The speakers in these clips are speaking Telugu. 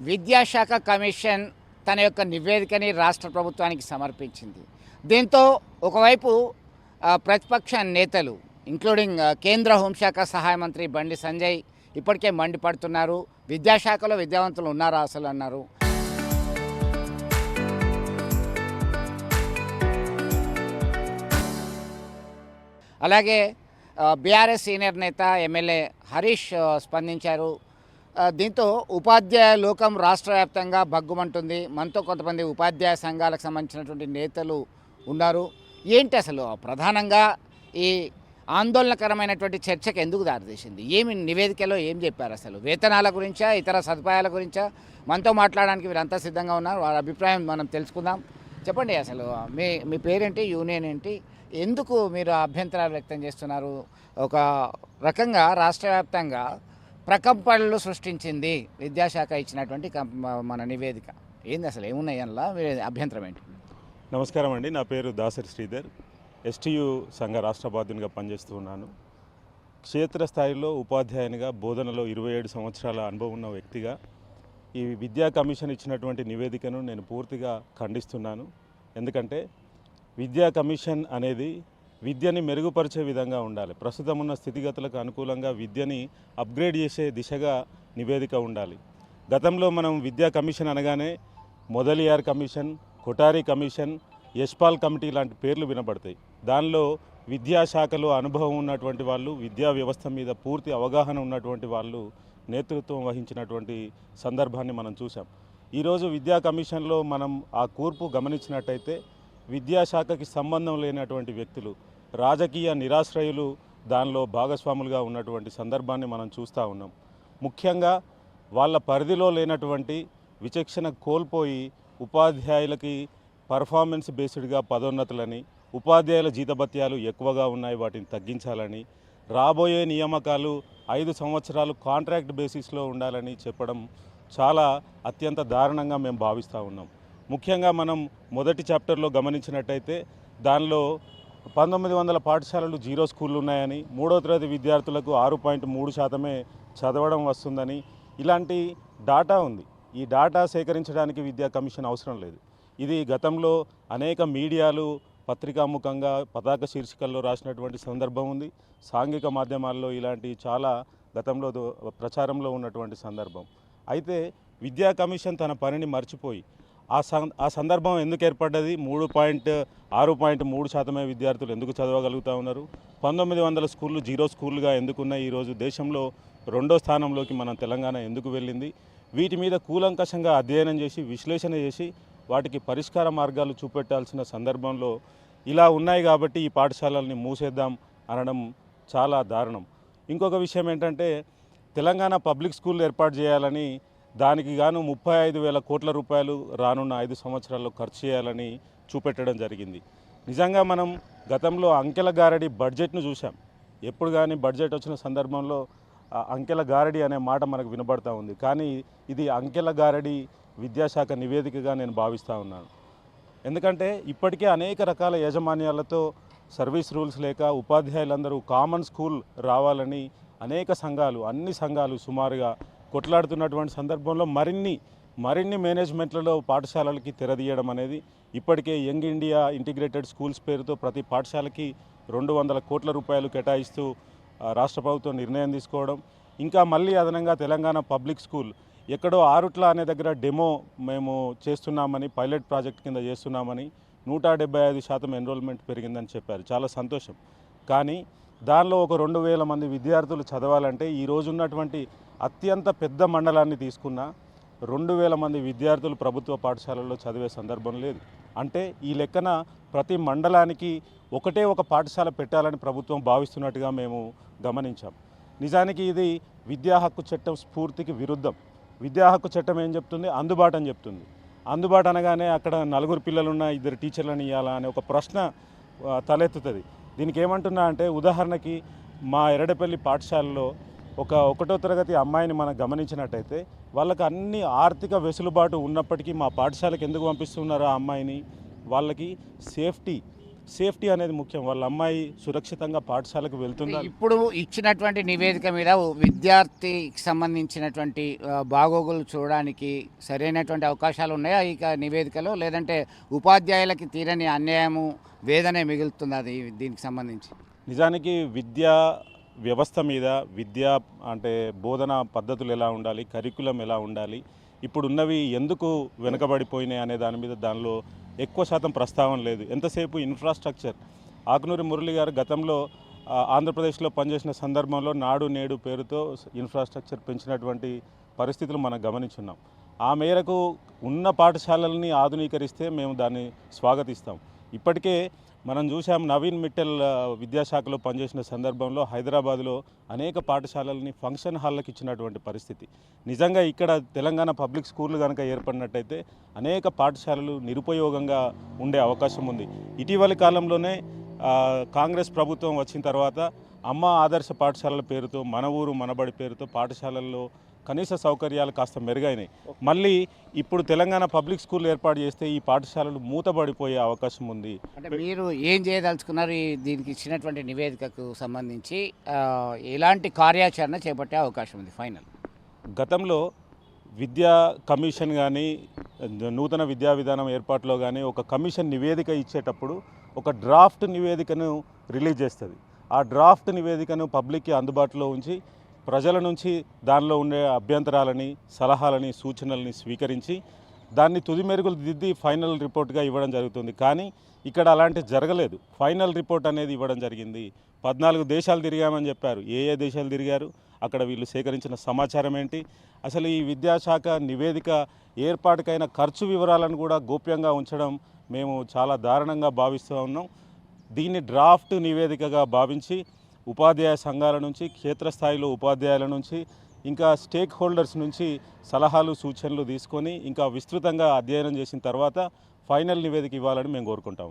విద్యాశాఖ కమిషన్ తన యొక్క నివేదికని రాష్ట్ర ప్రభుత్వానికి సమర్పించింది. దీంతో ఒకవైపు ప్రతిపక్ష నేతలు ఇంక్లూడింగ్ కేంద్ర హోంశాఖ సహాయ మంత్రి బండి సంజయ్ ఇప్పటికే మండిపడుతున్నారు. విద్యాశాఖలో విద్యావంతులు ఉన్నారా అసలు అన్నారు. అలాగే బీఆర్ఎస్ సీనియర్ నేత ఎమ్మెల్యే హరీష్ స్పందించారు. దీంతో ఉపాధ్యాయ లోకం రాష్ట్ర వ్యాప్తంగా భగ్గుమంటుంది. మనతో కొంతమంది ఉపాధ్యాయ సంఘాలకు సంబంధించినటువంటి నేతలు ఉన్నారు. ఏంటి అసలు ప్రధానంగా ఈ ఆందోళనకరమైనటువంటి చర్చకు ఎందుకు దారితీసింది? ఏమి నివేదికలో ఏం చెప్పారు? అసలు వేతనాల గురించా, ఇతర సదుపాయాల గురించా? మనతో మాట్లాడడానికి వీరంతా సిద్ధంగా ఉన్నారు. వారి అభిప్రాయం మనం తెలుసుకుందాం. చెప్పండి, అసలు మీ పేరేంటి, యూనియన్ ఏంటి, ఎందుకు మీరు అభ్యంతరాలు వ్యక్తం చేస్తున్నారు? ఒక రకంగా రాష్ట్ర వ్యాప్తంగా ప్రకంపనలు సృష్టించింది విద్యాశాఖ ఇచ్చినటువంటి మన నివేదిక. ఏంది అసలు, ఏమున్నాయి అందులో, అభ్యంతరం ఏంటి? నమస్కారం అండి, నా పేరు దాసరి శ్రీధర్. ఎస్టీయు సంఘ రాష్ట్ర బాధ్యునిగా పనిచేస్తూ ఉన్నాను. క్షేత్రస్థాయిలో ఉపాధ్యాయునిగా బోధనలో 27 సంవత్సరాల అనుభవం ఉన్న వ్యక్తిగా ఈ విద్యా కమిషన్ ఇచ్చినటువంటి నివేదికను నేను పూర్తిగా ఖండిస్తున్నాను. ఎందుకంటే విద్యా కమిషన్ అనేది విద్యని మెరుగుపరిచే విధంగా ఉండాలి. ప్రస్తుతం ఉన్న స్థితిగతులకు అనుకూలంగా విద్యని అప్గ్రేడ్ చేసే దిశగా నివేదిక ఉండాలి. గతంలో మనం విద్యా కమిషన్ అనగానే Mudaliar commission, Kothari commission, Yashpal committee లాంటి పేర్లు వినబడతాయి. దానిలో విద్యాశాఖలో అనుభవం ఉన్నటువంటి వాళ్ళు, విద్యా వ్యవస్థ మీద పూర్తి అవగాహన ఉన్నటువంటి వాళ్ళు నేతృత్వం వహించినటువంటి సందర్భాన్ని మనం చూసాం. ఈరోజు విద్యా కమిషన్లో మనం ఆ కూర్పు గమనించినట్టయితే విద్యాశాఖకి సంబంధం లేనటువంటి వ్యక్తులు, రాజకీయ నిరాశ్రయులు దానిలో భాగస్వాములుగా ఉన్నటువంటి సందర్భాన్ని మనం చూస్తూ ఉన్నాం. ముఖ్యంగా వాళ్ళ పరిధిలో లేనటువంటి విచక్షణ కోల్పోయి ఉపాధ్యాయులకి పర్ఫార్మెన్స్ బేస్డ్గా పదోన్నతులని, ఉపాధ్యాయుల జీతభత్యాలు ఎక్కువగా ఉన్నాయి, వాటిని తగ్గించాలని, రాబోయే నియామకాలు 5 సంవత్సరాలు కాంట్రాక్ట్ బేసిస్లో ఉండాలని చెప్పడం చాలా అత్యంత దారుణంగా మేము భావిస్తూ ఉన్నాం. ముఖ్యంగా మనం మొదటి చాప్టర్లో గమనించినట్టయితే దానిలో 1900 పాఠశాలలు జీరో స్కూళ్ళు ఉన్నాయని, 3వ తరగతి విద్యార్థులకు 6.3% చదవడం వస్తుందని, ఇలాంటి డాటా ఉంది. ఈ డాటా సేకరించడానికి విద్యా కమిషన్ అవసరం లేదు. ఇది గతంలో అనేక మీడియాలు పత్రికాముఖంగా పతాక శీర్షికల్లో రాసినటువంటి సందర్భం ఉంది. సాంఘిక మాధ్యమాల్లో ఇలాంటి చాలా గతంలో ప్రచారంలో ఉన్నటువంటి సందర్భం. అయితే విద్యా కమిషన్ తన పనిని మర్చిపోయి ఆ సందర్భం ఎందుకు ఏర్పడ్డది, 6.3% విద్యార్థులు ఎందుకు చదవగలుగుతూ ఉన్నారు, 1900 స్కూళ్ళు జీరో స్కూళ్ళుగా ఎందుకున్నాయి, ఈరోజు దేశంలో 2వ స్థానంలోకి మన తెలంగాణ ఎందుకు వెళ్ళింది, వీటి మీద కూలంకషంగా అధ్యయనం చేసి విశ్లేషణ చేసి వాటికి పరిష్కార మార్గాలు చూపెట్టాల్సిన సందర్భంలో ఇలా ఉన్నాయి కాబట్టి ఈ పాఠశాలల్ని మూసేద్దాం అనడం చాలా దారుణం. ఇంకొక విషయం ఏంటంటే తెలంగాణ పబ్లిక్ స్కూల్ ఏర్పాటు చేయాలని, దానికి గాను 35,000 కోట్ల రూపాయలు రానున్న 5 సంవత్సరాల్లో ఖర్చు చేయాలని చూపెట్టడం జరిగింది. నిజంగా మనం గతంలో అంకెల గారడి బడ్జెట్ను చూసాం. ఎప్పుడు కానీ బడ్జెట్ వచ్చిన సందర్భంలో అంకెల గారడి అనే మాట మనకు వినబడతా ఉంది. కానీ ఇది అంకెల గారడి విద్యాశాఖ నివేదికగా నేను భావిస్తూ ఉన్నాను. ఎందుకంటే ఇప్పటికే అనేక రకాల యాజమాన్యాలతో సర్వీస్ రూల్స్ లేక ఉపాధ్యాయులందరూ కామన్ స్కూల్ రావాలని అనేక సంఘాలు, అన్ని సంఘాలు సుమారుగా కొట్లాడుతున్నటువంటి సందర్భంలో మరిన్ని మేనేజ్మెంట్లలో పాఠశాలలకి తెరదీయడం అనేది, ఇప్పటికే యంగ్ ఇండియా ఇంటిగ్రేటెడ్ స్కూల్స్ పేరుతో ప్రతి పాఠశాలకి 200 కోట్ల రూపాయలు కేటాయిస్తూ రాష్ట్ర ప్రభుత్వం నిర్ణయం తీసుకోవడం, ఇంకా మళ్ళీ అదనంగా తెలంగాణ పబ్లిక్ స్కూల్ ఎక్కడో ఆరుట్ల అనే దగ్గర డెమో మేము చేస్తున్నామని, పైలట్ ప్రాజెక్ట్ కింద చేస్తున్నామని, 175% ఎన్రోల్మెంట్ పెరిగిందని చెప్పారు. చాలా సంతోషం. కానీ దానిలో ఒక 2,000 మంది విద్యార్థులు చదవాలంటే ఈ రోజు ఉన్నటువంటి అత్యంత పెద్ద మండలాన్ని తీసుకున్న 2,000 మంది విద్యార్థులు ప్రభుత్వ పాఠశాలల్లో చదివే సందర్భం లేదు. అంటే ఈ లెక్కన ప్రతి మండలానికి ఒక పాఠశాల పెట్టాలని ప్రభుత్వం భావిస్తున్నట్టుగా మేము గమనించాం. నిజానికి ఇది విద్యా హక్కు చట్టం స్ఫూర్తికి విరుద్ధం. విద్యా హక్కు చట్టం ఏం చెప్తుంది? అందుబాటు అని చెప్తుంది. అందుబాటు అనగానే అక్కడ 4 పిల్లలున్న 2 టీచర్లను ఇవ్వాలా అనే ఒక ప్రశ్న తలెత్తుతుంది. దీనికి ఏమంటున్నా అంటే, ఉదాహరణకి మా ఎరడపల్లి పాఠశాలలో 1వ తరగతి అమ్మాయిని మనం గమనించినట్టయితే వాళ్ళకి అన్ని ఆర్థిక వెసులుబాటు ఉన్నప్పటికీ మా పాఠశాలకు ఎందుకు పంపిస్తున్నారు ఆ అమ్మాయిని? వాళ్ళకి సేఫ్టీ, సేఫ్టీ అనేది ముఖ్యం. వాళ్ళ అమ్మాయి సురక్షితంగా పాఠశాలకు వెళ్తుందా? ఇప్పుడు ఇచ్చినటువంటి నివేదిక మీద విద్యార్థికి సంబంధించినటువంటి బాగోగులు చూడడానికి సరైనటువంటి అవకాశాలు ఉన్నాయా ఇక నివేదికలో, లేదంటే ఉపాధ్యాయులకి తీరని అన్యాయము వేదనే మిగులుతుంది అది దీనికి సంబంధించి? నిజానికి విద్యా వ్యవస్థ మీద అంటే బోధనా పద్ధతులు ఎలా ఉండాలి, కరికులం ఎలా ఉండాలి, ఇప్పుడున్నవి ఎందుకు వెనుకబడిపోయినాయి అనే దాని మీద దానిలో ఎక్కువ శాతం ప్రస్తావన లేదు. ఎంతసేపు ఇన్ఫ్రాస్ట్రక్చర్. ఆకునూరి మురళి గారు గతంలో ఆంధ్రప్రదేశ్లో పనిచేసిన సందర్భంలో నాడు నేడు పేరుతో ఇన్ఫ్రాస్ట్రక్చర్ పెంచినటువంటి పరిస్థితులు మనం గమనించున్నాం. ఆ మేరకు ఉన్న పాఠశాలల్ని ఆధునీకరిస్తే మేము దాన్ని స్వాగతిస్తాం. ఇప్పటికే మనం చూసాం, నవీన్ మిట్టల్ విద్యాశాఖలో పనిచేసిన సందర్భంలో హైదరాబాద్లో అనేక పాఠశాలల్ని ఫంక్షన్ హాల్లకు ఇచ్చినటువంటి పరిస్థితి. నిజంగా ఇక్కడ తెలంగాణ పబ్లిక్ స్కూళ్ళు కనుక ఏర్పడినట్టయితే అనేక పాఠశాలలు నిరుపయోగంగా ఉండే అవకాశం ఉంది. ఇటీవలి కాలంలోనే కాంగ్రెస్ ప్రభుత్వం వచ్చిన తర్వాత అమ్మ ఆదర్శ పాఠశాలల పేరుతో, మన ఊరు మనబడి పేరుతో పాఠశాలల్లో కనీస సౌకర్యాలు కాస్త మెరుగైనాయి. మళ్ళీ ఇప్పుడు తెలంగాణ పబ్లిక్ స్కూల్ ఏర్పాటు చేస్తే ఈ పాఠశాలలు మూతబడిపోయే అవకాశం ఉంది. అంటే మీరు ఏం చేయదలుచుకున్నారు దీనికి ఇచ్చినటువంటి నివేదికకు సంబంధించి? ఎలాంటి కార్యాచరణ చేపట్టే అవకాశం ఉంది ఫైనల్? గతంలో విద్యా కమిషన్ కానీ నూతన విద్యా విధానం ఏర్పాటులో కానీ ఒక కమిషన్ నివేదిక ఇచ్చేటప్పుడు ఒక డ్రాఫ్ట్ నివేదికను రిలీజ్ చేస్తుంది. ఆ డ్రాఫ్ట్ నివేదికను పబ్లిక్కి అందుబాటులో ఉంచి ప్రజల నుంచి దానిలో ఉండే అభ్యంతరాలని, సలహాలని, సూచనల్ని స్వీకరించి దాన్ని తుది మెరుగులు దిద్ది ఫైనల్ రిపోర్ట్గా ఇవ్వడం జరుగుతుంది. కానీ ఇక్కడ అలాంటివి జరగలేదు. ఫైనల్ రిపోర్ట్ అనేది ఇవ్వడం జరిగింది. 14 దేశాలు తిరిగామని చెప్పారు. ఏ దేశాలు తిరిగారు, అక్కడ వీళ్ళు సేకరించిన సమాచారం ఏంటి, అసలు ఈ విద్యాశాఖ నివేదిక ఏర్పాటుకైన ఖర్చు వివరాలను కూడా గోప్యంగా ఉంచడం మేము చాలా దారుణంగా భావిస్తూ ఉన్నాం. దీన్ని డ్రాఫ్ట్ నివేదికగా భావించి ఉపాధ్యాయ సంఘాల నుంచి, క్షేత్రస్థాయిలో ఉపాధ్యాయుల నుంచి, ఇంకా స్టేక్ హోల్డర్స్ నుంచి సలహాలు సూచనలు తీసుకొని ఇంకా విస్తృతంగా అధ్యయనం చేసిన తర్వాత ఫైనల్ నివేదిక ఇవ్వాలని మేము కోరుకుంటాం.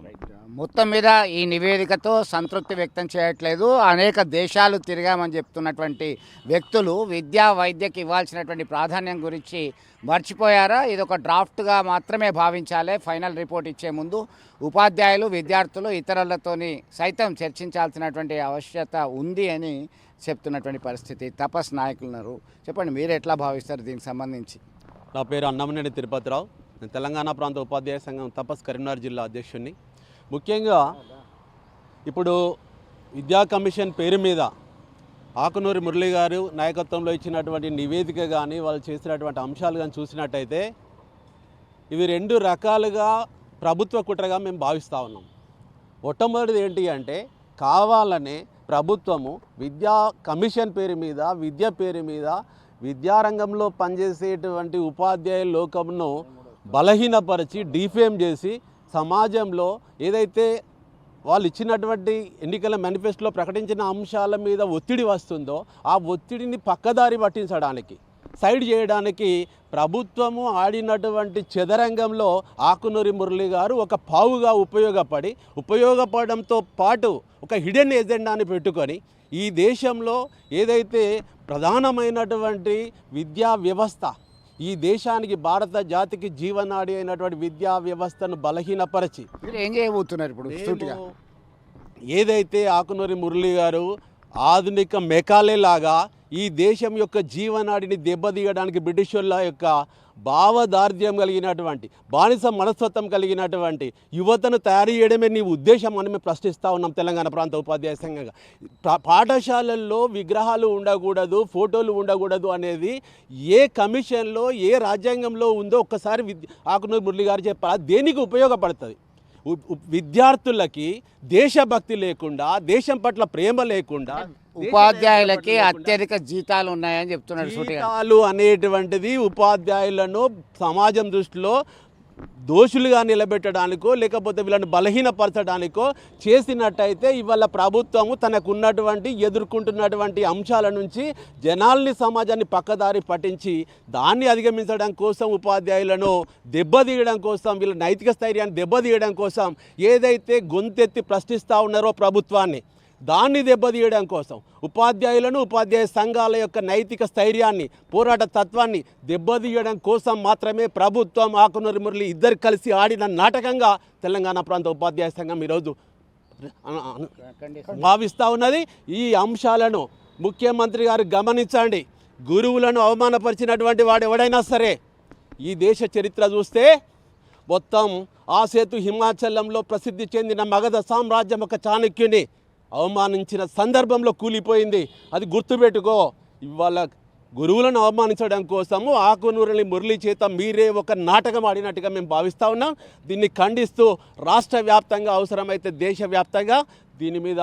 మొత్తం మీద ఈ నివేదికతో సంతృప్తి వ్యక్తం చేయట్లేదు. అనేక దేశాలు తిరిగామని చెప్తున్నటువంటి వ్యక్తులు విద్యా వైద్యకి ఇవ్వాల్సినటువంటి ప్రాధాన్యం గురించి మర్చిపోయారా? ఇది ఒక డ్రాఫ్ట్గా మాత్రమే భావించాలి. ఫైనల్ రిపోర్ట్ ఇచ్చే ముందు ఉపాధ్యాయులు, విద్యార్థులు, ఇతరులతోని సైతం చర్చించాల్సినటువంటి ఆవశ్యకత ఉంది అని చెప్తున్నటువంటి పరిస్థితి. తపస్ నాయకులు ఉన్నారు. చెప్పండి, మీరు ఎట్లా భావిస్తారు దీనికి సంబంధించి? నా పేరు అన్నమనేని తిరుపతిరావు. నేను తెలంగాణ ప్రాంత ఉపాధ్యాయ సంఘం తపస్ కరీంనగర్ జిల్లా అధ్యక్షుడిని. ముఖ్యంగా ఇప్పుడు విద్యా కమిషన్ పేరు మీద ఆకునూరి మురళి గారు నాయకత్వంలో ఇచ్చినటువంటి నివేదిక కానీ వాళ్ళు చేసినటువంటి అంశాలు కానీ చూసినట్టయితే ఇవి 2 రకాలుగా ప్రభుత్వ కుట్రగా మేము భావిస్తూ ఉన్నాం. మొట్టమొదటిది ఏంటి అంటే, కావాలనే ప్రభుత్వము విద్యా కమిషన్ పేరు మీద, విద్య పేరు మీద విద్యారంగంలో పనిచేసేటువంటి ఉపాధ్యాయుల లోకంను బలహీనపరిచి, డిఫేమ్ చేసి సమాజంలో ఏదైతే వాళ్ళు ఇచ్చినటువంటి ఎన్నికల మేనిఫెస్టోలో ప్రకటించిన అంశాల మీద ఒత్తిడి వస్తుందో ఆ ఒత్తిడిని పక్కదారి పట్టించడానికి, సైడ్ చేయడానికి ప్రభుత్వము ఆడినటువంటి చదరంగంలో ఆకునూరి మురళి గారు ఒక పావుగా ఉపయోగపడడంతో పాటు ఒక హిడెన్ ఎజెండాని పెట్టుకొని ఈ దేశంలో ఏదైతే ప్రధానమైనటువంటి విద్యా వ్యవస్థ, ఈ దేశానికి, భారత జాతికి జీవనాడి అయినటువంటి విద్యా వ్యవస్థను బలహీనపరిచి మీరు ఏం చేయబోతున్నారు ఇప్పుడు? ఏదైతే ఆకునూరి మురళి గారు ఆధునిక మెకాలే లాగా ఈ దేశం యొక్క జీవనాడిని దెబ్బతీయడానికి బ్రిటిష్ వాళ్ళ యొక్క భావదార్ఢ్యం కలిగినటువంటి, బానిస మనస్తత్వం కలిగినటువంటి యువతను తయారు చేయడమే నీ ఉద్దేశం అని మేము ప్రశ్నిస్తూ ఉన్నాం. తెలంగాణ ప్రాంత ఉపాధ్యాయ సంఘంగా పాఠశాలల్లో విగ్రహాలు ఉండకూడదు, ఫోటోలు ఉండకూడదు అనేది ఏ కమిషన్లో, ఏ రాజ్యాంగంలో ఉందో ఒక్కసారి ఆకునూరి మురళి గారు చెప్పాలి. దేనికి ఉపయోగపడుతుంది? విద్యార్థులకి దేశభక్తి లేకుండా, దేశం పట్ల ప్రేమ లేకుండా ఉపాధ్యాయులకి అత్యధిక జీతాలు ఉన్నాయని చెప్తున్నారు. జీతాలు అనేటువంటిది ఉపాధ్యాయులను సమాజం దృష్టిలో దోషులుగా నిలబెట్టడానికో లేకపోతే వీళ్ళని బలహీనపరచడానికో చేసినట్టయితే ఇవాళ ప్రభుత్వము తనకున్నటువంటి ఎదుర్కొంటున్నటువంటి అంశాల నుంచి జనాల్ని, సమాజాన్ని పక్కదారి పట్టించి దాన్ని అధిగమించడం కోసం, ఉపాధ్యాయులను దెబ్బతీయడం కోసం, వీళ్ళ నైతిక స్థైర్యాన్ని దెబ్బతీయడం కోసం ఏదైతే గొంతెత్తి ప్రశ్నిస్తూ ఉన్నారో ప్రభుత్వాన్ని, దాన్ని దెబ్బతీయడం కోసం, ఉపాధ్యాయులను, ఉపాధ్యాయ సంఘాల యొక్క నైతిక స్థైర్యాన్ని, పోరాట తత్వాన్ని దెబ్బతీయడం కోసం మాత్రమే ప్రభుత్వం, ఆకునూరి మురళి ఇద్దరు కలిసి ఆడిన నాటకంగా తెలంగాణ ప్రాంత ఉపాధ్యాయ సంఘం ఈరోజు భావిస్తూ ఉన్నది. ఈ అంశాలను ముఖ్యమంత్రి గారు గమనించండి. గురువులను అవమానపరిచినటువంటి వాడు ఎవడైనా సరే ఈ దేశ చరిత్ర చూస్తే మొత్తం ఆ సేతు హిమాచలంలో ప్రసిద్ధి చెందిన మగధ సామ్రాజ్యం ఒక చాణక్యుని అవమానించిన సందర్భంలో కూలిపోయింది. అది గుర్తుపెట్టుకో. ఇవాళ గురువులను అవమానించడం కోసము ఆకునూరలి మురళి చేత మీరే ఒక నాటకం ఆడినట్టుగా మేము భావిస్తూ ఉన్నాం. దీన్ని ఖండిస్తూ రాష్ట్ర వ్యాప్తంగా అవసరమైతే దేశవ్యాప్తంగా దీని మీద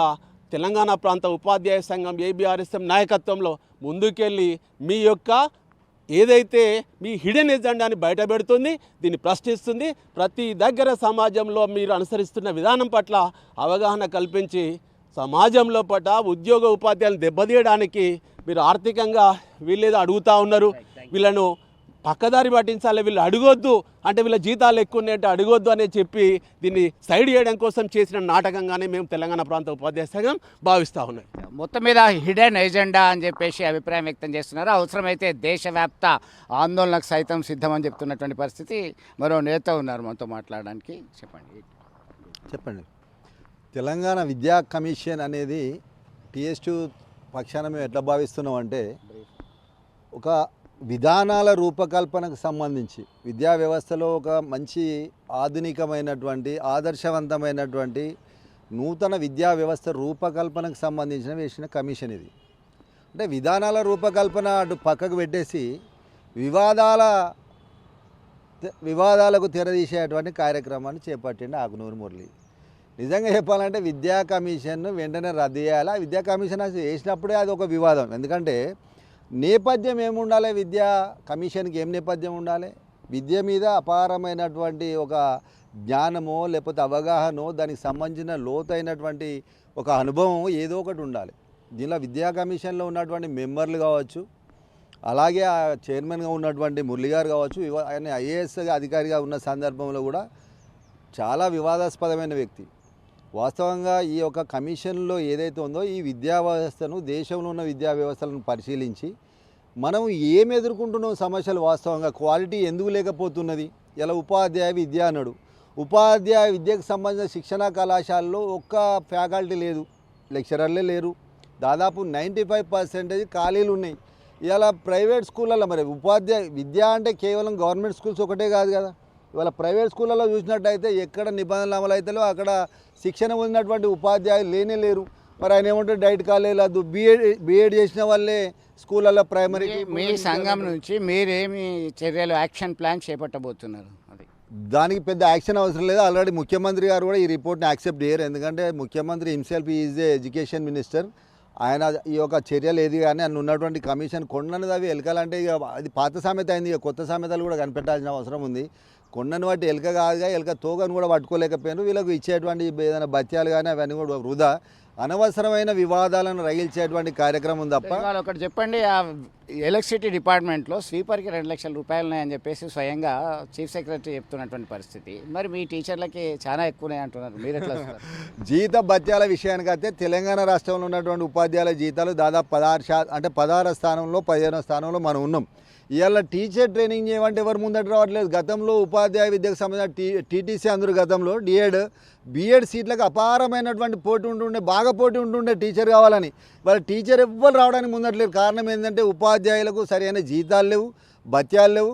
తెలంగాణ ప్రాంత ఉపాధ్యాయ సంఘం ఏబీఆర్ఎస్ఎం నాయకత్వంలో ముందుకెళ్ళి మీ యొక్క ఏదైతే మీ హిడెన్ ఎజెండాని బయటపెడుతుంది, దీన్ని ప్రశ్నిస్తుంది. ప్రతి దగ్గర సమాజంలో మీరు అనుసరిస్తున్న విధానం పట్ల అవగాహన కల్పించి సమాజంలో పట్ల ఉద్యోగ ఉపాధ్యాయులను దెబ్బతీయడానికి మీరు ఆర్థికంగా వీళ్ళేదో అడుగుతూ ఉన్నారు. వీళ్ళను పక్కదారి పట్టించాలి, వీళ్ళు అడగొద్దు అంటే వీళ్ళ జీతాలు ఎక్కువ ఉన్నాయంటే అడగొద్దు అని చెప్పి దీన్ని సైడ్ చేయడం కోసం చేసిన నాటకంగానే మేము తెలంగాణ ప్రాంత ఉపాధ్యాయ సంఘం భావిస్తూ ఉన్నాం. మొత్తం మీద హిడెన్ ఎజెండా అని చెప్పేసి అభిప్రాయం వ్యక్తం చేస్తున్నారు. అవసరమైతే దేశవ్యాప్త ఆందోళనకు సైతం సిద్ధమని చెప్తున్నటువంటి పరిస్థితి. మరో నేత ఉన్నారు మనతో మాట్లాడడానికి. చెప్పండి. తెలంగాణ విద్యా కమిషన్ అనేది టీఎస్2 పక్షాన మేము ఎట్లా భావిస్తున్నాం అంటే, ఒక విధానాల రూపకల్పనకు సంబంధించి విద్యా వ్యవస్థలో ఒక మంచి ఆధునికమైనటువంటి ఆదర్శవంతమైనటువంటి నూతన విద్యా వ్యవస్థ రూపకల్పనకు సంబంధించిన వేసిన కమిషన్ ఇది. అంటే విధానాల రూపకల్పన అటు పక్కకు పెట్టేసి వివాదాలకు తెరదీసేటువంటి కార్యక్రమాన్ని చేపట్టిండు ఆకునూరు మురళి. నిజంగా చెప్పాలంటే విద్యా కమిషన్ను వెంటనే రద్దు చేయాలి. ఆ విద్యా కమిషన్ వేసినప్పుడే అది ఒక వివాదం. ఎందుకంటే నేపథ్యం ఏముండాలి, విద్యా కమిషన్కి ఏం నేపథ్యం ఉండాలి? విద్య మీద అపారమైనటువంటి ఒక జ్ఞానమో లేకపోతే అవగాహనో దానికి సంబంధించిన లోతైనటువంటి ఒక అనుభవం ఏదో ఒకటి ఉండాలి. దీనిలో విద్యా కమిషన్లో ఉన్నటువంటి మెంబర్లు కావచ్చు, అలాగే ఆ చైర్మన్గా ఉన్నటువంటి మురళి గారు కావచ్చు, ఆయన ఐఏఎస్ అధికారిగా ఉన్న సందర్భంలో కూడా చాలా వివాదాస్పదమైన వ్యక్తి. వాస్తవంగా ఈ యొక్క కమిషన్లో ఏదైతే ఉందో ఈ విద్యా వ్యవస్థను, దేశంలో ఉన్న విద్యా వ్యవస్థలను పరిశీలించి మనం ఏం ఎదుర్కొంటున్నాం సమస్యలు, వాస్తవంగా క్వాలిటీ ఎందుకు లేకపోతున్నది. ఇలా ఉపాధ్యాయ విద్య అన్నాడు. ఉపాధ్యాయ విద్యకు సంబంధించిన శిక్షణా కళాశాలలో ఒక్క ఫ్యాకల్టీ లేదు, లెక్చరర్లే లేరు. దాదాపు 95% ఖాళీలు ఉన్నాయి. ఇలా ప్రైవేట్ స్కూళ్ళల్లో మరి ఉపాధ్యాయ విద్య అంటే కేవలం గవర్నమెంట్ స్కూల్స్ ఒకటే కాదు కదా. ఇవాళ ప్రైవేట్ స్కూళ్ళలో చూసినట్టయితే ఎక్కడ నిబంధనలు అమలైతేలో అక్కడ శిక్షణ పొందినటువంటి ఉపాధ్యాయులు లేనే లేరు. మరి ఆయన ఏమంటే డైట్ కాలేదు, బీఎడ్ చేసిన వాళ్ళే స్కూళ్ళల్లో ప్రైమరీకి. మీ సంఘం నుంచి మీరేమి చర్యలు, యాక్షన్ ప్లాన్ చేపట్టబోతున్నారు? అది దానికి పెద్ద యాక్షన్ అవసరం లేదు. ఆల్రెడీ ముఖ్యమంత్రి గారు కూడా ఈ రిపోర్ట్ని యాక్సెప్ట్ చేయరు. ఎందుకంటే ముఖ్యమంత్రి himself is a education minister. ఆయన ఈ యొక్క చర్యలు ఏది కానీ అన్న ఉన్నటువంటి కమిషన్ కొండనది అవి ఎలకాలంటే ఇక అది పాత సామెత అయింది. ఇక కొత్త సామెతలు కూడా కనిపెట్టాల్సిన అవసరం ఉంది. కొండను బట్టి ఎలక కాదుగా, ఎలక తోగను కూడా పట్టుకోలేకపోయారు. వీళ్ళకు ఇచ్చేటువంటి ఏదైనా బత్యాలు కానీ అవన్నీ కూడా వృధా, అనవసరమైన వివాదాలను రగిల్చేటువంటి కార్యక్రమం తప్ప. ఒకటి చెప్పండి, ఆ ఎలక్ట్రిసిటీ డిపార్ట్మెంట్లో స్వీపర్కి 2 లక్షల రూపాయలు ఉన్నాయని చెప్పేసి స్వయంగా చీఫ్ సెక్రటరీ చెప్తున్నటువంటి పరిస్థితి. మరి మీ టీచర్లకి చాలా ఎక్కువనే అంటున్నారు, మీరు ఎట్లా? జీత భత్యాల విషయానికి అయితే తెలంగాణ రాష్ట్రంలో ఉన్నటువంటి ఉపాధ్యాయుల జీతాలు దాదాపు 16 అంటే 16వ స్థానంలో 15వ స్థానంలో మనం ఉన్నాం. ఇవాళ టీచర్ ట్రైనింగ్ చేయమంటే ఎవరు ముందట రావట్లేదు. గతంలో ఉపాధ్యాయ విద్యకు సంబంధించిన టీటీసీ అందరూ గతంలో బీఎడ్ సీట్లకు అపారమైనటువంటి పోటీ ఉంటుండే, బాగా పోటీ ఉంటుండే టీచర్ కావాలని. వాళ్ళ టీచర్ ఎవ్వరు రావడానికి ముందట్లేదు. కారణం ఏంటంటే ఉపాధ్యాయులకు సరైన జీతాలు లేవు, భత్యాలు లేవు,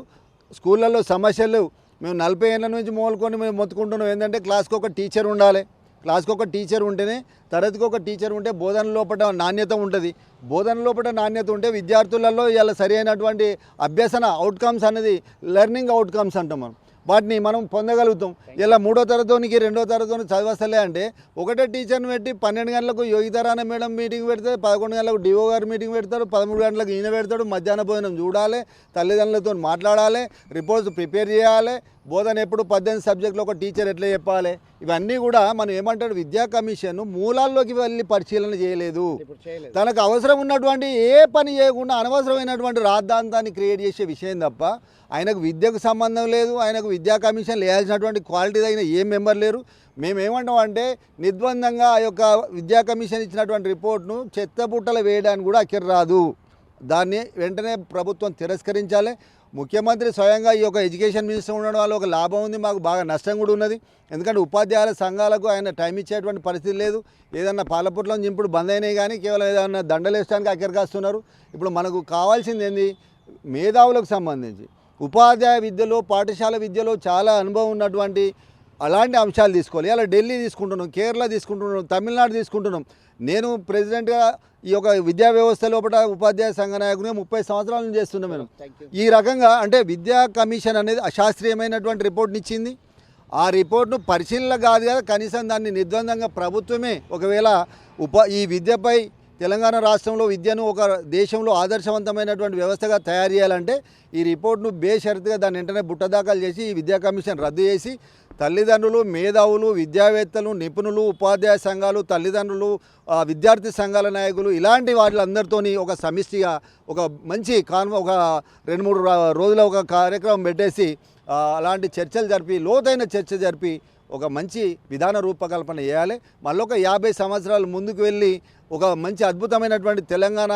స్కూళ్ళల్లో సమస్యలు లేవు. మేము 40 ఏళ్ళ నుంచి మొదలుకొని మేము మొత్తుకుంటున్నాం ఏంటంటే క్లాస్కి ఒక టీచర్ ఉండాలి. క్లాస్కి ఒక టీచర్ ఉంటేనే, తరగతికి ఒక టీచర్ ఉంటే బోధన లోపల నాణ్యత ఉంటుంది. బోధన లోపల నాణ్యత ఉంటే విద్యార్థులలో ఇలా సరి అయినటువంటి అభ్యసన అవుట్కమ్స్ అనేది లెర్నింగ్ అవుట్కమ్స్ అంటాం వాటిని మనం పొందగలుగుతాం. ఇలా 3వ తరగతికి 2వ తరగతిని చదివస్తలే అంటే ఒకటే టీచర్ని పెట్టి 12 గంటలకు యోగితారాయణ మేడం మీటింగ్ పెడితే 11 గంటలకు డిఓ గారు మీటింగ్ పెడతారు, 13 గంటలకు ఈయన పెడతాడు. మధ్యాహ్న భోజనం చూడాలి, తల్లిదండ్రులతో మాట్లాడాలి, రిపోర్ట్స్ ప్రిపేర్ చేయాలి, బోధన ఎప్పుడు 18 సబ్జెక్టులో ఒక టీచర్ ఎట్లా చెప్పాలి. ఇవన్నీ కూడా మనం ఏమంటాడు, విద్యా కమిషన్ మూలాల్లోకి వెళ్ళి పరిశీలన చేయలేదు. తనకు అవసరం ఉన్నటువంటి ఏ పని చేయకుండా అనవసరమైనటువంటి రాద్ధాంతాన్ని క్రియేట్ చేసే విషయం తప్ప ఆయనకు విద్యకు సంబంధం లేదు. ఆయనకు విద్యా కమిషన్ వేయాల్సినటువంటి క్వాలిటీ తగిన ఏ మెంబర్ లేరు. మేమేమంటాం అంటే నిర్బంధంగా ఆ యొక్క విద్యా కమిషన్ ఇచ్చినటువంటి రిపోర్ట్ను చెత్తపుట్టలు వేయడానికి కూడా అక్కర రాదు. దాన్ని వెంటనే ప్రభుత్వం తిరస్కరించాలి. ముఖ్యమంత్రి స్వయంగా ఈ యొక్క ఎడ్యుకేషన్ మినిస్టర్ ఉండడం వల్ల ఒక లాభం ఉంది, మాకు బాగా నష్టం కూడా ఉన్నది. ఎందుకంటే ఉపాధ్యాయుల సంఘాలకు ఆయన టైం ఇచ్చేటువంటి పరిస్థితి లేదు. ఏదన్నా పాలపుట్లో జింపుడు బంద్ అయినాయి కానీ కేవలం ఏదన్నా దండలు వేయడానికి అక్కడికాస్తున్నారు. ఇప్పుడు మనకు కావాల్సింది ఏంది, మేధావులకు సంబంధించి ఉపాధ్యాయ విద్యలో పాఠశాల విద్యలో చాలా అనుభవం ఉన్నటువంటి అలాంటి అంశాలు తీసుకోవాలి. ఇలా ఢిల్లీ తీసుకుంటున్నాం, కేరళ తీసుకుంటున్నాం, తమిళనాడు తీసుకుంటున్నాం. నేను ప్రెసిడెంట్గా ఈ యొక్క విద్యా వ్యవస్థ లోపల ఉపాధ్యాయ సంఘ నాయకునిగా 30 సంవత్సరాల నుంచి చేస్తున్నాం మేము. ఈ రకంగా అంటే విద్యా కమిషన్ అనేది అశాస్త్రీయమైనటువంటి రిపోర్ట్ని ఇచ్చింది. ఆ రిపోర్ట్ను పరిశీలన కాదు కదా, కనీసం దాన్ని నిర్ద్వందంగా ప్రభుత్వమే ఒకవేళ ఈ విద్యపై తెలంగాణ రాష్ట్రంలో విద్యను ఒక దేశంలో ఆదర్శవంతమైనటువంటి వ్యవస్థగా తయారు చేయాలంటే ఈ రిపోర్ట్ను బేషరతుగా దాన్ని వెంటనే బుట్టదాఖలు చేసి ఈ విద్యా కమిషన్ రద్దు చేసి తల్లిదండ్రులు, మేధావులు, విద్యావేత్తలు, నిపుణులు, ఉపాధ్యాయ సంఘాలు, తల్లిదండ్రులు, విద్యార్థి సంఘాల నాయకులు ఇలాంటి వాళ్ళందరితోని ఒక సమిష్టిగా ఒక మంచి ఒక 2-3 రోజుల ఒక కార్యక్రమం పెట్టేసి అలాంటి చర్చలు జరిపి లోతైన చర్చ జరిపి ఒక మంచి విధాన రూపకల్పన చేయాలి. మళ్ళీ ఒక 50 సంవత్సరాలు ముందుకు వెళ్ళి ఒక మంచి అద్భుతమైనటువంటి తెలంగాణ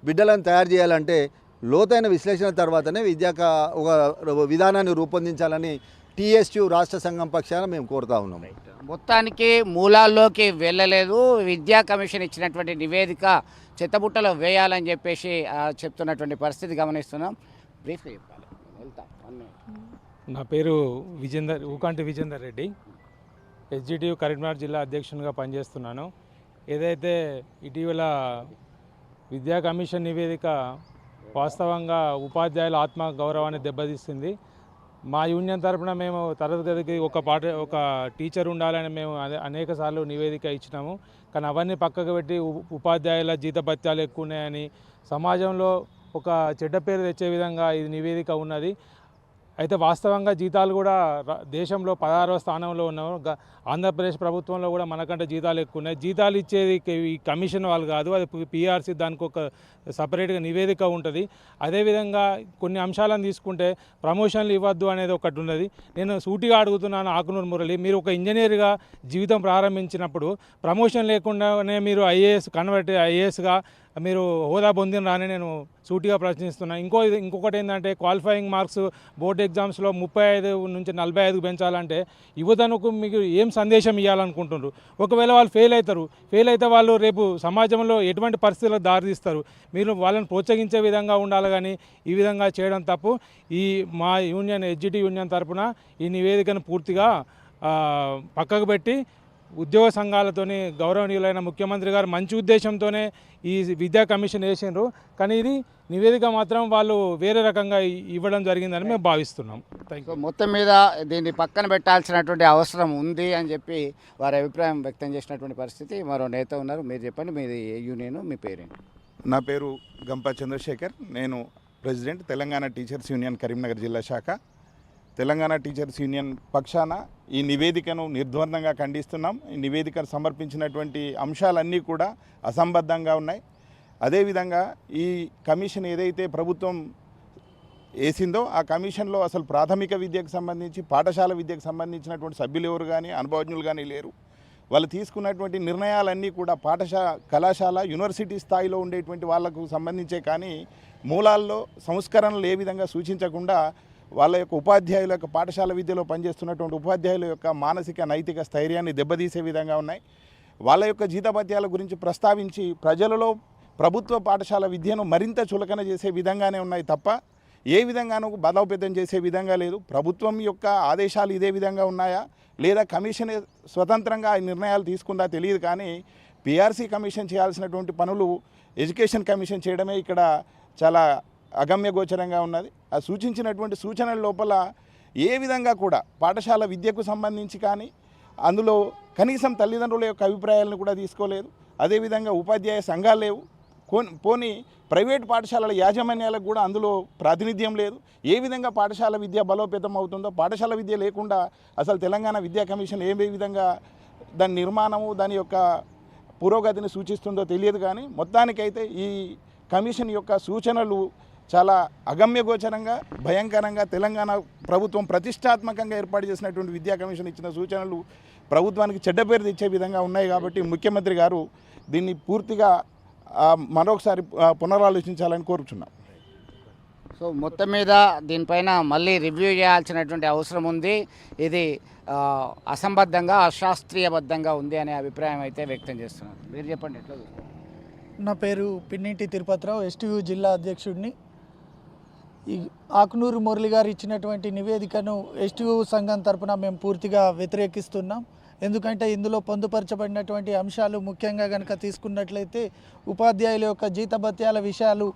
బిడ్డలను తయారు చేయాలంటే లోతైన విశ్లేషణ తర్వాతనే ఒక విధానాన్ని రూపొందించాలని TSU రాష్ట్ర సంఘం పక్షాన మేము కోరుతా ఉన్నాం. మొత్తానికి మూలాల్లోకి వెళ్ళలేదు. విద్యా కమిషన్ ఇచ్చినటువంటి నివేదిక చెత్తబుట్టలో వేయాలని చెప్పేసి చెప్తున్నటువంటి పరిస్థితి గమనిస్తున్నాం. బ్రీఫ్గా చెప్పాలి, వెళ్తాం. నా పేరు ఊకంటి విజేందర్ రెడ్డి, SGTU కరీంనగర్ జిల్లా అధ్యక్షునిగా పనిచేస్తున్నాను. ఏదైతే ఇటీవల విద్యా కమిషన్ నివేదిక వాస్తవంగా ఉపాధ్యాయుల ఆత్మ గౌరవాన్ని దెబ్బతీస్తుంది. మా యూనియన్ తరపున మేము తరగతికి ఒక టీచర్ ఉండాలని మేము అనేక సార్లు నివేదిక ఇచ్చినాము. కానీ అవన్నీ పక్కకు పెట్టి ఉపాధ్యాయుల జీతభత్యాలు ఎక్కువ ఉన్నాయని సమాజంలో ఒక చెడ్డ పేరు తెచ్చే విధంగా ఇది నివేదిక ఉన్నది. అయితే వాస్తవంగా జీతాలు కూడా దేశంలో 16వ స్థానంలో ఉన్నాము. ఆంధ్రప్రదేశ్ ప్రభుత్వంలో కూడా మనకంటే జీతాలు ఎక్కువ ఉన్నాయి. జీతాలు ఇచ్చేది ఈ కమిషన్ వాళ్ళు కాదు, అది PRC, దానికి ఒక సపరేట్గా నివేదిక ఉంటుంది. అదేవిధంగా కొన్ని అంశాలను తీసుకుంటే ప్రమోషన్లు ఇవ్వద్దు అనేది ఒకటి ఉన్నది. నేను సూటిగా అడుగుతున్నాను ఆకునూరు మురళి, మీరు ఒక ఇంజనీర్గా జీవితం ప్రారంభించినప్పుడు ప్రమోషన్ లేకుండానే మీరు ఐఏఎస్గా మీరు హోదా పొందినరాని నేను సూటిగా ప్రశ్నిస్తున్నాను. ఇంకొకటి ఏంటంటే క్వాలిఫైయింగ్ మార్క్స్ బోర్డు ఎగ్జామ్స్లో 35 నుంచి 45 పెంచాలంటే యువతకు మీకు ఏం సందేశం ఇవ్వాలనుకుంటున్నారు? ఒకవేళ వాళ్ళు ఫెయిల్ అయితే వాళ్ళు రేపు సమాజంలో ఎటువంటి పరిస్థితులకు దారితీస్తారు? మీరు వాళ్ళని ప్రోత్సహించే విధంగా ఉండాలి, కానీ ఈ విధంగా చేయడం తప్పు. మా యూనియన్ SGT యూనియన్ తరపున ఈ నివేదికను పూర్తిగా పక్కకు పెట్టి ఉద్యోగ సంఘాలతోని గౌరవనీయులైన ముఖ్యమంత్రి గారు మంచి ఉద్దేశంతోనే ఈ విద్యా కమిషన్ వేసిండ్రు, కానీ ఇది నివేదిక మాత్రం వాళ్ళు వేరే రకంగా ఇవ్వడం జరిగిందని మేము భావిస్తున్నాం. సో మొత్తం మీద దీన్ని పక్కన పెట్టాల్సినటువంటి అవసరం ఉంది అని చెప్పి వారి అభిప్రాయం వ్యక్తం చేసినటువంటి పరిస్థితి. మరో నేత ఉన్నారు, మీరు చెప్పండి, మీది ఏ యూనియన్, మీ పేరేంటి? నా పేరు గంపా చంద్రశేఖర్, నేను president Telangana teachers union Karimnagar జిల్లా శాఖ. తెలంగాణ టీచర్స్ యూనియన్ పక్షాన ఈ నివేదికను నిర్ద్వందంగా ఖండిస్తున్నాం. ఈ నివేదికను సమర్పించినటువంటి అంశాలన్నీ కూడా అసంబద్ధంగా ఉన్నాయి. అదేవిధంగా ఈ కమిషన్ ఏదైతే ప్రభుత్వం వేసిందో ఆ కమిషన్లో అసలు ప్రాథమిక విద్యకు సంబంధించి పాఠశాల విద్యకు సంబంధించినటువంటి సభ్యులు ఎవరు కానీ అనుభవజ్ఞులు కానీ లేరు. వాళ్ళు తీసుకున్నటువంటి నిర్ణయాలన్నీ కూడా కళాశాల యూనివర్సిటీ స్థాయిలో ఉండేటువంటి వాళ్లకు సంబంధించే కానీ మూలాల్లో సంస్కరణలు ఏ విధంగా సూచించకుండా వాళ్ళ యొక్క ఉపాధ్యాయుల యొక్క పాఠశాల విద్యలో పనిచేస్తున్నటువంటి ఉపాధ్యాయుల యొక్క మానసిక నైతిక స్థైర్యాన్ని దెబ్బతీసే విధంగా ఉన్నాయి. వాళ్ళ యొక్క జీతభత్యాల గురించి ప్రస్తావించి ప్రజలలో ప్రభుత్వ పాఠశాల విద్యను మరింత చులకన చేసే విధంగానే ఉన్నాయి తప్ప ఏ విధంగానూ బలోపేతం చేసే విధంగా లేదు. ప్రభుత్వం యొక్క ఆదేశాలు ఇదే విధంగా ఉన్నాయా లేదా కమిషన్ స్వతంత్రంగా ఈ నిర్ణయాలు తీసుకుందా తెలియదు, కానీ PRC కమిషన్ చేయాల్సినటువంటి పనులు ఎడ్యుకేషన్ కమిషన్ చేయడమే ఇక్కడ చాలా అగమ్యగోచరంగా ఉన్నది. ఆ సూచించినటువంటి సూచనల లోపల ఏ విధంగా కూడా పాఠశాల విద్యకు సంబంధించి కానీ అందులో కనీసం తల్లిదండ్రుల యొక్క అభిప్రాయాలను కూడా తీసుకోలేదు. అదేవిధంగా ఉపాధ్యాయ సంఘాలు లేవు. పోనీ ప్రైవేట్ పాఠశాలల యాజమాన్యాలకు కూడా అందులో ప్రాతినిధ్యం లేదు. ఏ విధంగా పాఠశాల విద్య బలోపేతం అవుతుందో, పాఠశాల విద్య లేకుండా అసలు తెలంగాణ విద్యా కమిషన్ ఏ విధంగా దాని నిర్మాణము దాని యొక్క పురోగతిని సూచిస్తుందో తెలియదు. కానీ మొత్తానికైతే ఈ కమిషన్ యొక్క సూచనలు చాలా అగమ్యగోచరంగా భయంకరంగా తెలంగాణ ప్రభుత్వం ప్రతిష్టాత్మకంగా ఏర్పాటు చేసినటువంటి విద్యా కమిషన్ ఇచ్చిన సూచనలు ప్రభుత్వానికి చెడ్డ పేరు తెచ్చే విధంగా ఉన్నాయి. కాబట్టి ముఖ్యమంత్రి గారు దీన్ని పూర్తిగా మరొకసారి పునరాలోచించాలని కోరుచున్నాం. సో మొత్తం మీద దీనిపైన మళ్ళీ రివ్యూ చేయాల్సినటువంటి అవసరం ఉంది. ఇది అసంబద్ధంగా అశాస్త్రీయబద్ధంగా ఉంది అనే అభిప్రాయం అయితే వ్యక్తం చేస్తున్నారు. మీరు చెప్పండి ఎట్లా చూస్తారు? నా పేరు పిన్నింటి తిరుపతిరావు, ఎస్టీయూ జిల్లా అధ్యక్షుడిని. ఈ ఆకునూరు మురళి గారు ఇచ్చినటువంటి నివేదికను ఎస్టీయూ సంఘం తరపున మేము పూర్తిగా వ్యతిరేకిస్తున్నాం. ఎందుకంటే ఇందులో పొందుపరచబడినటువంటి అంశాలు ముఖ్యంగా కనుక తీసుకున్నట్లయితే ఉపాధ్యాయుల యొక్క జీతభత్యాల విషయాలు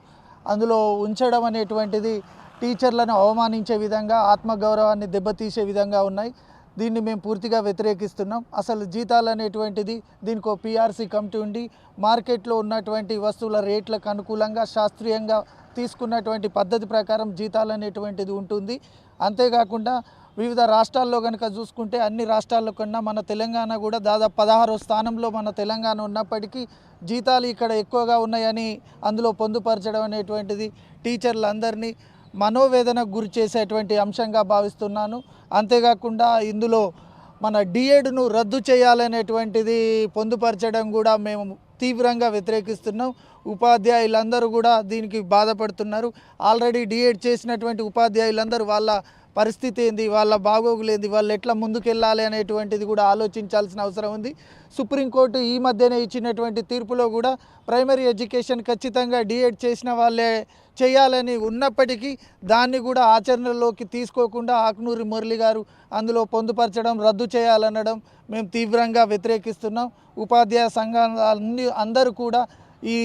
అందులో ఉంచడం అనేటువంటిది టీచర్లను అవమానించే విధంగా, ఆత్మగౌరవాన్ని దెబ్బతీసే విధంగా ఉన్నాయి. దీన్ని మేము పూర్తిగా వ్యతిరేకిస్తున్నాం. అసలు జీతాలు అనేటువంటిది దీనికి ఒక పిఆర్సీ కమిటీ ఉండి మార్కెట్లో ఉన్నటువంటి వస్తువుల రేట్లకు అనుకూలంగా శాస్త్రీయంగా తీసుకున్నటువంటి పద్ధతి ప్రకారం జీతాలు అనేటువంటిది ఉంటుంది. అంతేకాకుండా వివిధ రాష్ట్రాల్లో కనుక చూసుకుంటే అన్ని రాష్ట్రాల్లో కన్నా మన తెలంగాణ కూడా దాదాపు 16వ స్థానంలో మన తెలంగాణ ఉన్నప్పటికీ జీతాలు ఇక్కడ ఎక్కువగా ఉన్నాయని అందులో పొందుపరచడం అనేటువంటిది టీచర్లందరినీ మనోవేదనకు గురి చేసేటువంటి అంశంగా భావిస్తున్నాను. అంతేకాకుండా ఇందులో మన డిఎడ్ను రద్దు చేయాలనేటువంటిది పొందుపరచడం కూడా మేము తీవ్రంగా వ్యతిరేకిస్తున్నాం. ఉపాధ్యాయులందరూ కూడా దీనికి బాధపడుతున్నారు. ఆల్రెడీ డిఎడ్ చేసినటువంటి ఉపాధ్యాయులందరూ వాళ్ళ పరిస్థితి ఏంది, వాళ్ళ బాగోగులు ఏంది, వాళ్ళు ఎట్లా ముందుకెళ్ళాలి అనేటువంటిది కూడా ఆలోచించాల్సిన అవసరం ఉంది. సుప్రీంకోర్టు ఈ మధ్యనే ఇచ్చినటువంటి తీర్పులో కూడా ప్రైమరీ ఎడ్యుకేషన్ ఖచ్చితంగా డిఎడ్ చేసిన వాళ్ళే చేయాలని ఉన్నప్పటికీ దాన్ని కూడా ఆచరణలోకి తీసుకోకుండా ఆకునూరి మురళి గారు అందులో పొందుపరచడం, రద్దు చేయాలనడం మేము తీవ్రంగా వ్యతిరేకిస్తున్నాం. ఉపాధ్యాయ సంఘాలు అందరూ కూడా ఈ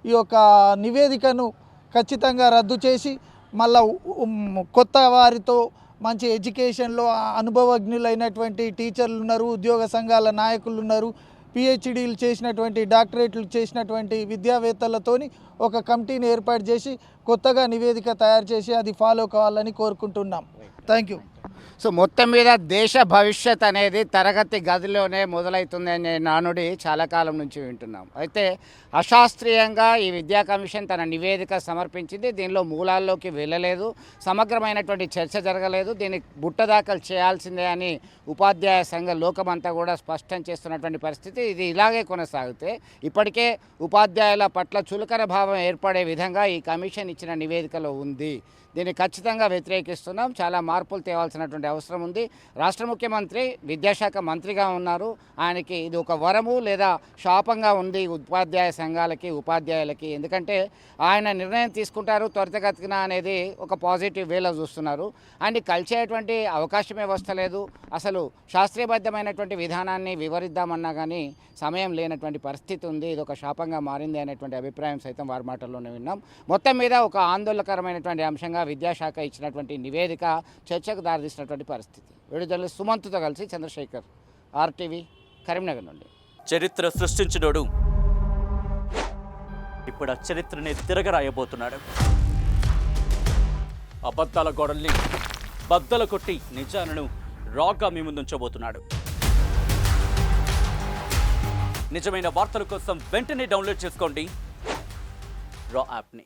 యొక్క నివేదికను ఖచ్చితంగా రద్దు చేసి మళ్ళా కొత్త వారితో మంచి ఎడ్యుకేషన్లో అనుభవజ్ఞులైనటువంటి టీచర్లు ఉన్నారు, ఉద్యోగ సంఘాల నాయకులు ఉన్నారు, పిహెచ్డీలు చేసినటువంటి డాక్టరేట్లు చేసినటువంటి విద్యావేత్తలతోని ఒక కమిటీని ఏర్పాటు చేసి కొత్తగా నివేదిక తయారు చేసి అది ఫాలో కావాలని కోరుకుంటున్నాం. Thank you. సో మొత్తం మీద దేశ భవిష్యత్ అనేది తరగతి గదిలోనే మొదలవుతుంది అనే నానుడి చాలా కాలం నుంచి వింటున్నాం. అయితే అశాస్త్రీయంగా ఈ విద్యా కమిషన్ తన నివేదిక సమర్పించింది. దీనిలో మూలాల్లోకి వెళ్ళలేదు, సమగ్రమైనటువంటి చర్చ జరగలేదు. దీన్ని బుట్టదాఖలు చేయాల్సిందే అని ఉపాధ్యాయ సంఘ లోకమంతా కూడా స్పష్టం చేస్తున్నటువంటి పరిస్థితి. ఇది ఇలాగే కొనసాగితే ఇప్పటికే ఉపాధ్యాయుల పట్ల చులకన భావం ఏర్పడే విధంగా ఈ కమిషన్ ఇచ్చిన నివేదికలో ఉంది. దీన్ని ఖచ్చితంగా వ్యతిరేకిస్తున్నాం. చాలా మార్పులు తేవాల్సినటువంటి అవసరం ఉంది. రాష్ట్ర ముఖ్యమంత్రి విద్యాశాఖ మంత్రిగా ఉన్నారు. ఆయనకి ఇది ఒక వరము లేదా శాపంగా ఉంది ఉపాధ్యాయ సంఘాలకి, ఉపాధ్యాయులకి. ఎందుకంటే ఆయన నిర్ణయం తీసుకుంటారు త్వరితగతిన అనేది ఒక పాజిటివ్ వేలో చూస్తున్నారు. ఆయన్ని కలిసేటువంటి అవకాశమే వస్తలేదు. అసలు శాస్త్రీయబద్ధమైనటువంటి విధానాన్ని వివరిద్దామన్నా కానీ సమయం లేనటువంటి పరిస్థితి ఉంది. ఇది ఒక శాపంగా మారింది అనేటువంటి అభిప్రాయం సైతం వారి మాటల్లోనే విన్నాం. మొత్తం మీద ఒక ఆందోళనకరమైనటువంటి అంశంగా విద్యాశాఖ ఇచ్చినటువంటి నివేదిక చర్చకు దారితీసినటువంటి పరిస్థితి. వీడియో సుమంత్తో కలిసి చంద్రశేఖర్, ఆర్టీవీ, కరీంనగర్ నుండి. చరిత్ర సృష్టించినోడు ఇప్పుడు ఆ చరిత్రని తిరగరాయబోతున్నాడు. అబద్ధాల గోడల్ని బద్దలు కొట్టి నిజాలను రాగా మీ ముందుంచబోతున్నాడు. నిజమైన వార్తల కోసం వెంటనే డౌన్లోడ్ చేసుకోండి రా యాప్ని.